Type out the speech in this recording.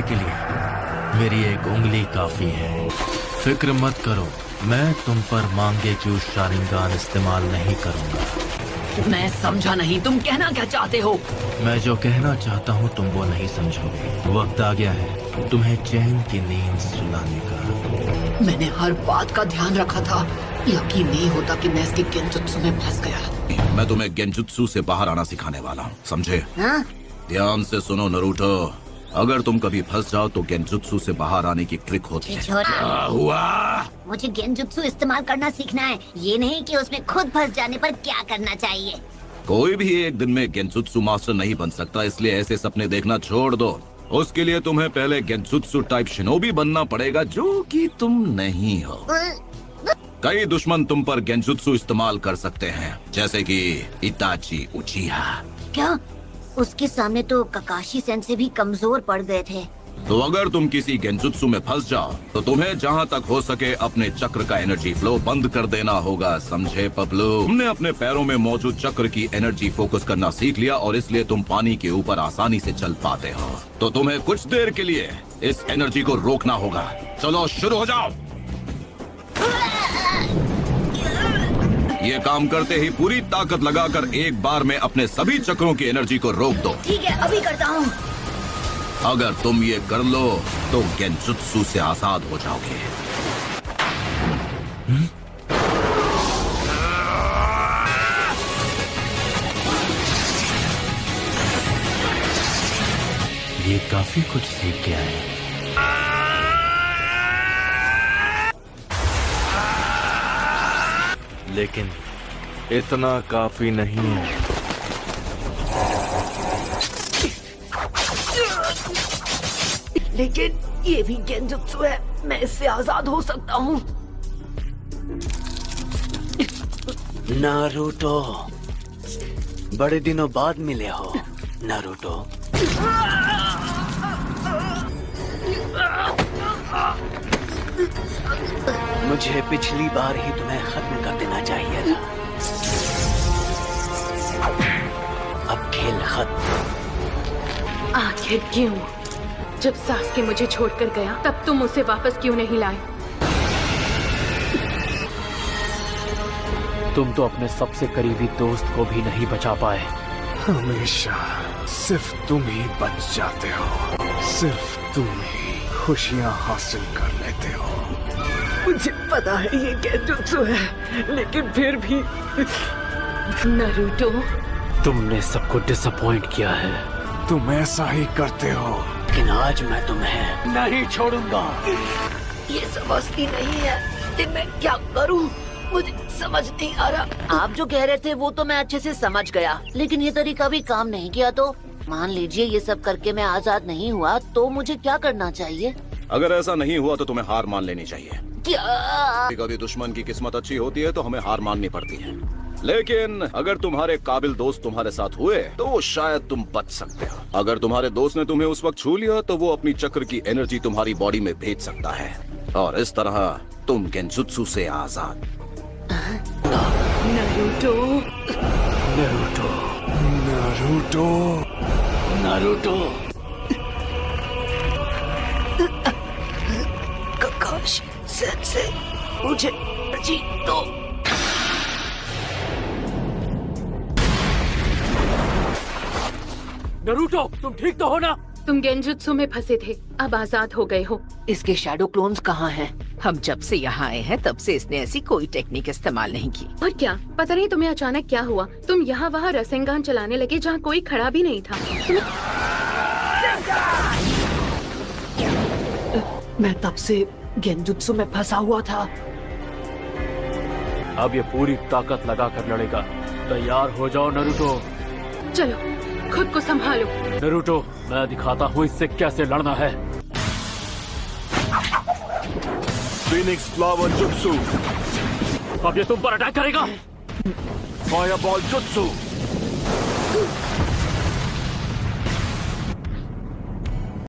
करने के लिए मेरी एक उंगली काफी है। फिक्र मत करो, मैं तुम पर मांगेचू शारिंगान इस्तेमाल नहीं करूंगा। मैं समझा नहीं, तुम कहना क्या चाहते हो? मैं जो कहना चाहता हूँ तुम वो नहीं समझोगे। वक्त आ गया है तुम्हें चैन की नींद सुलाने का। मैंने हर बात का ध्यान रखा था। यकीन नहीं होता कि मैं इसके गेंजुत्सु में फंस गया। मैं तुम्हें गेंजुत्सु से बाहर आना सिखाने वाला हूँ, समझे? हाँ? ध्यान से सुनो नरूटो, अगर तुम कभी फंस जाओ तो गेंजुत्सु से बाहर आने की ट्रिक होती है। क्या हुआ? मुझे गेंजुत्सु इस्तेमाल करना सीखना है, ये नहीं कि उसमें खुद फंस जाने पर क्या करना चाहिए। कोई भी एक दिन में गेंजुत्सु मास्टर नहीं बन सकता, इसलिए ऐसे सपने देखना छोड़ दो। उसके लिए तुम्हें पहले गेंजुत्सु टाइप शिनोबी बनना पड़ेगा, जो कि तुम नहीं हो। कई दुश्मन तुम पर गेंजुत्सु इस्तेमाल कर सकते हैं, जैसे कि इताची उचिहा। क्या? उसके सामने तो ककाशी सेंसे भी कमजोर पड़ गए थे। तो अगर तुम किसी गेंजुत्सु में फंस जाओ तो तुम्हें जहाँ तक हो सके अपने चक्र का एनर्जी फ्लो बंद कर देना होगा, समझे पपलू? तुमने अपने पैरों में मौजूद चक्र की एनर्जी फोकस करना सीख लिया और इसलिए तुम पानी के ऊपर आसानी से चल पाते हो। तो तुम्हें कुछ देर के लिए इस एनर्जी को रोकना होगा। चलो शुरू हो जाओ। ये काम करते ही पूरी ताकत लगाकर एक बार में अपने सभी चक्रों की एनर्जी को रोक दो। ठीक है, अभी करता हूँ। अगर तुम ये कर लो तो गेंजुत्सु से आजाद हो जाओगे। ये काफी कुछ सीख गया है। लेकिन इतना काफी नहीं है। लेकिन ये भी गेंजुत्सु है, मैं इससे आजाद हो सकता हूँ। नारुतो, बड़े दिनों बाद मिले हो नारुतो। मुझे पिछली बार ही तुम्हें खत्म कर देना चाहिए था। अब खेल खत्म। आखिर क्यों? जब सास्के मुझे छोड़कर गया तब तुम उसे वापस क्यों नहीं लाए? तुम तो अपने सबसे करीबी दोस्त को भी नहीं बचा पाए। हमेशा सिर्फ तुम ही बच जाते हो, सिर्फ तुम ही खुशियां हासिल कर लेते हो। मुझे पता है ये गेंजुत्सु है, लेकिन फिर भी नारुतो, तुमने सबको डिसअपॉइंट किया है। तुम ऐसा ही करते हो। लेकिन आज मैं तुम्हें नहीं छोड़ूंगा। ये समझती नहीं है कि मैं क्या करूं। मुझे समझ नहीं आ रहा। आप जो कह रहे थे वो तो मैं अच्छे से समझ गया, लेकिन ये तरीका भी काम नहीं किया तो मान लीजिए ये सब करके मैं आजाद नहीं हुआ तो मुझे क्या करना चाहिए? अगर ऐसा नहीं हुआ तो तुम्हें हार मान लेनी चाहिए। क्या? कभी दुश्मन की किस्मत अच्छी होती है तो हमें हार माननी पड़ती है, लेकिन अगर तुम्हारे काबिल दोस्त तुम्हारे साथ हुए तो शायद तुम बच सकते हो। अगर तुम्हारे दोस्त ने तुम्हें उस वक्त छू लिया तो वो अपनी चक्र की एनर्जी तुम्हारी बॉडी में भेज सकता है और इस तरह तुम गेंजुत्सु से आजाद। Naruto, Naruto, Naruto, Naruto. Kakashi sensei, मुझे जीत दो। नारुतो, तुम ठीक तो हो ना? तुम गेंजुत्सु में फंसे थे, अब आजाद हो गए हो। इसके शैडो क्लोन्स कहाँ हैं? हम जब से यहाँ आए हैं तब से इसने ऐसी कोई टेक्निक इस्तेमाल नहीं की। और क्या पता नहीं तुम्हें अचानक क्या हुआ, तुम यहाँ वहाँ रसेंगान चलाने लगे जहाँ कोई खड़ा भी नहीं था। मैं तब से गेंजुत्सु में फंसा हुआ था। अब ये पूरी ताकत लगाकर लड़ेगा। तैयार हो जाओ नारुतो। चलो खुद को संभालो। नारुतो, मैं दिखाता हूँ इससे कैसे लड़ना है। Phoenix flower jutsu. अब ये तुम पर अटैक करेगा। Fireball jutsu.